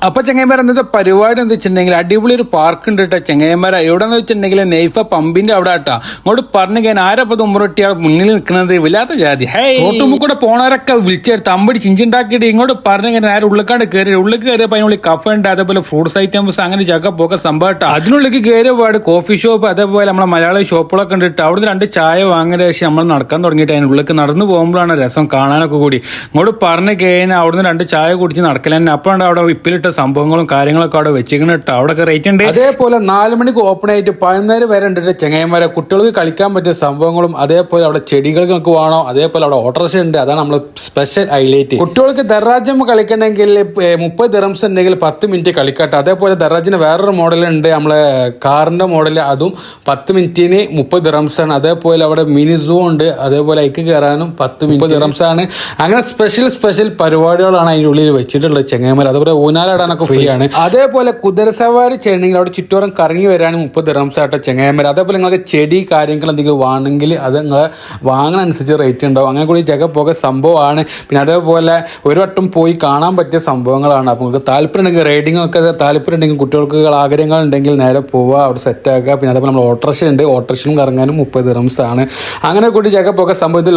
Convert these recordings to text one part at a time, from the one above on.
അപ്പൊ ചെങ്ങൈമാർ ഇന്നത്തെ പരിപാടി എന്ന് വെച്ചിട്ടുണ്ടെങ്കിൽ അടിപൊളി ഒരു പാർക്ക് ഉണ്ട് കേട്ടോ ചെങ്ങൈമാര. എവിടെന്ന് വെച്ചിട്ടുണ്ടെങ്കിൽ നെയ്ഫ പമ്പിന്റെ അവിടെ ആട്ടാ. അങ്ങോട്ട് പറഞ്ഞു കഴിഞ്ഞാൽ ആരപ്പത് ഉമ്മറൊട്ടിയാൾ മുന്നിൽ നിൽക്കുന്നത് വല്ലാത്ത ജാതി. റോട്ടുമ്പ് കൂടെ പോണവരൊക്കെ വിളിച്ചെടുത്ത് അമ്പടി ചിഞ്ചുണ്ടാക്കിയിട്ട് ഇങ്ങോട്ട് പറഞ്ഞു കഴിഞ്ഞാൽ നേരെ ഉള്ളിക്കാണ്ട് കയറി. ഉള്ളിൽ കയറിയപ്പോൾ അതിനുള്ളിൽ കഫേ ഉണ്ട്, അതേപോലെ ഫ്രൂട്ട്സ് ഐറ്റംസ്, അങ്ങനെ ജഗ പോക്കെ സംഭവം. അതിനുള്ളിൽ കയറിയ പാട് കോഫി ഷോപ്പ്, അതേപോലെ നമ്മളെ മലയാളി ഷോപ്പുകളൊക്കെ ഉണ്ട്. അവിടുന്ന് 2 ചായ വാങ്ങിയ ശേഷം നമ്മൾ നടക്കാൻ തുടങ്ങിയിട്ട് അതിനുള്ളിൽ നടന്നു പോകുമ്പോഴാണ് രസം കാണാനൊക്കെ കൂടി. ഇങ്ങോട്ട് പറഞ്ഞു കഴിഞ്ഞാൽ അവിടുന്ന് 2 ചായ കുടിച്ച് നടക്കൽ തന്നെ. അപ്പോഴാണ് അവിടെ വിപ്പിലിട്ട സംഭവങ്ങളും കാര്യങ്ങളൊക്കെ അവിടെ വെച്ചിരിക്കണം കേട്ടോ. അവിടെ റേറ്റ് ഉണ്ട്. അതേപോലെ 4 മണിക്ക് ഓപ്പൺ ആയിട്ട് 11 വരെ ഉണ്ട് ചെങ്ങൈമാരെ. കുട്ടികൾക്ക് കളിക്കാൻ പറ്റിയ സംഭവങ്ങളും, അതേപോലെ അവിടെ ചെടികൾക്ക് വേണോ, അതേപോലെ അവിടെ ഓട്ടോറിക്ഷ ഉണ്ട്. അതാണ് നമ്മൾ സ്പെഷ്യൽ ഹൈലൈറ്റ്. കുട്ടികൾക്ക് ദറാജം കളിക്കണമെങ്കിൽ 30 ദിറംസ് ഉണ്ടെങ്കിൽ 10 മിനിറ്റ് കളിക്കട്ടെ. അതേപോലെ ദറാജിന് വേറൊരു മോഡൽ ഉണ്ട്, നമ്മളെ കാറിന്റെ മോഡൽ, അതും 10 മിനിറ്റിന് 30 ദിറംസ് ആണ്. അതേപോലെ അവിടെ മിനി സൂ ഉണ്ട്, അതേപോലെ അതിക്ക് കയറാനും 10-30 ദിറംസ് ആണ്. അങ്ങനെ സ്പെഷ്യൽ പരിപാടികളാണ് അതിൻ്റെ ഉള്ളിൽ വെച്ചിട്ടുള്ളത് ചെങ്ങൈമാർ. അതുപോലെ ഊനാലാടാനൊക്കെ ഫ്രീ ആണ്. അതേപോലെ കുതിര സവാരി ചെയ്യണമെങ്കിൽ അവിടെ ചുറ്റോറം കറങ്ങി വരാനും 30 ദിറംസ് ആട്ടെ ചെങ്ങൈമാർ. അതേപോലെ നിങ്ങൾക്ക് ചെടി കാര്യങ്ങൾ എന്തെങ്കിലും വേണമെങ്കിൽ അത് നിങ്ങൾ വാങ്ങണ അനുസരിച്ച് റേറ്റ് ഉണ്ടാവും. അങ്ങനെ കൂടി ജഗ പോക സംഭവമാണ്. പിന്നെ അതേപോലെ ഒരു വട്ടം പോയി കാണാൻ പറ്റിയ സംഭവങ്ങളാണ്. അപ്പോൾ നിങ്ങൾക്ക് താല്പര്യം ഉണ്ടെങ്കിൽ, റൈഡിംഗ് ഒക്കെ താല്പര്യം ഉണ്ടെങ്കിൽ, കുട്ടികൾക്ക് ആഗ്രഹങ്ങൾ ഉണ്ടെങ്കിൽ നേരെ പോവുക, അവിടെ സെറ്റ് ആക്കുക. പിന്നെ അതേപോലെ നമ്മൾ ഓട്ടോറിക്ഷ ഉണ്ട്, ഓട്ടോറിക്ഷയും കറങ്ങാനും 30 ദിറംസ് ആണ്. അങ്ങനെ കൂടി ജഗ പോക സംഭവം. ഇത്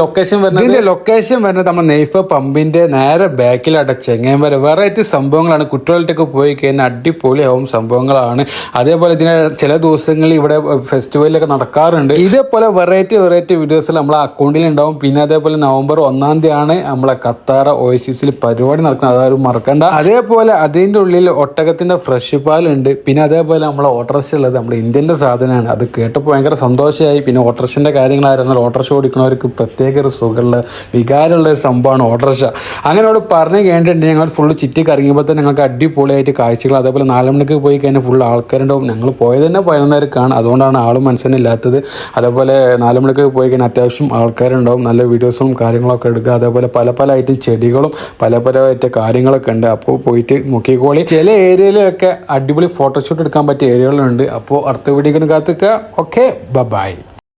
ലൊക്കേഷൻ വരുന്നത് നമ്മൾ നെയ്ഫ പമ്പിന്റെ നേരെ ബാക്കിലാട്ട ചെങ്ങൈമാർ. വെറൈറ്റി സംഭവങ്ങളാണ്. കുട്ടികളുടെയൊക്കെ പോയി കഴിഞ്ഞാൽ അടിപൊളിയാവും സംഭവങ്ങളാണ്. അതേപോലെ ഇതിന് ചില ദിവസങ്ങളിൽ ഇവിടെ ഫെസ്റ്റിവലൊക്കെ നടക്കാറുണ്ട്. ഇതേപോലെ വെറൈറ്റി വീഡിയോസ് നമ്മളെ അക്കൗണ്ടിൽ ഉണ്ടാവും. പിന്നെ അതേപോലെ നവംബർ 1-ാം തീയതിയാണ് നമ്മളെ ഖത്താറ OASISൽ പരിപാടി നടക്കുന്നത്, അതാരും മറക്കണ്ട. അതേപോലെ അതിൻ്റെ ഉള്ളിൽ ഒട്ടകത്തിന്റെ ഫ്രഷ് പാലുണ്ട്. പിന്നെ അതേപോലെ നമ്മളെ ഓട്ടോറിക്ഷ ഉള്ളത് നമ്മുടെ ഇന്ത്യൻ്റെ സാധനമാണ്. അത് കേട്ടപ്പോൾ ഭയങ്കര സന്തോഷമായി. പിന്നെ ഓട്ടോറിക്ഷൻ്റെ കാര്യങ്ങളായിരുന്നു. ഓട്ടോറിക്ഷ ഓടിക്കുന്നവർക്ക് പ്രത്യേക ഒരു സുഖമുള്ള വികാരമുള്ള ഒരു സംഭവമാണ് ഓട്ടോറിക്ഷ. അങ്ങനെ അവിടെ പറഞ്ഞു കഴിഞ്ഞിട്ടുണ്ട്. ഞങ്ങൾ ഫുള്ള് ചുറ്റി കറങ്ങിയപ്പോൾ തന്നെ ഞങ്ങൾക്ക് അടിപൊളിയായിട്ട് കാഴ്ചകൾ. അതേപോലെ 4 മണിക്ക് പോയി കഴിഞ്ഞാൽ ഫുൾ ആൾക്കാരുണ്ടാവും. ഞങ്ങൾ പോയത് തന്നെ 11:30-ക്കാണ്, അതുകൊണ്ടാണ് ആളും മനസ്സിനില്ലാത്തത്. അതേപോലെ 4 മണിക്ക് പോയി കഴിഞ്ഞാൽ അത്യാവശ്യം ആൾക്കാരുണ്ടാവും. നല്ല വീഡിയോസും കാര്യങ്ങളൊക്കെ എടുക്കുക. അതേപോലെ പല ആയിട്ട് ചെടികളും പല ആയിട്ട് കാര്യങ്ങളൊക്കെ ഉണ്ട്. അപ്പോൾ പോയിട്ട് നോക്കിക്കോളി. ചില ഏരിയയിലൊക്കെ അടിപൊളി ഫോട്ടോഷൂട്ട് എടുക്കാൻ പറ്റിയ ഏരിയകളുണ്ട്. അപ്പോൾ അടുത്ത വീഡിയോക്ക് കാത്തിക്കുക. Okay, by.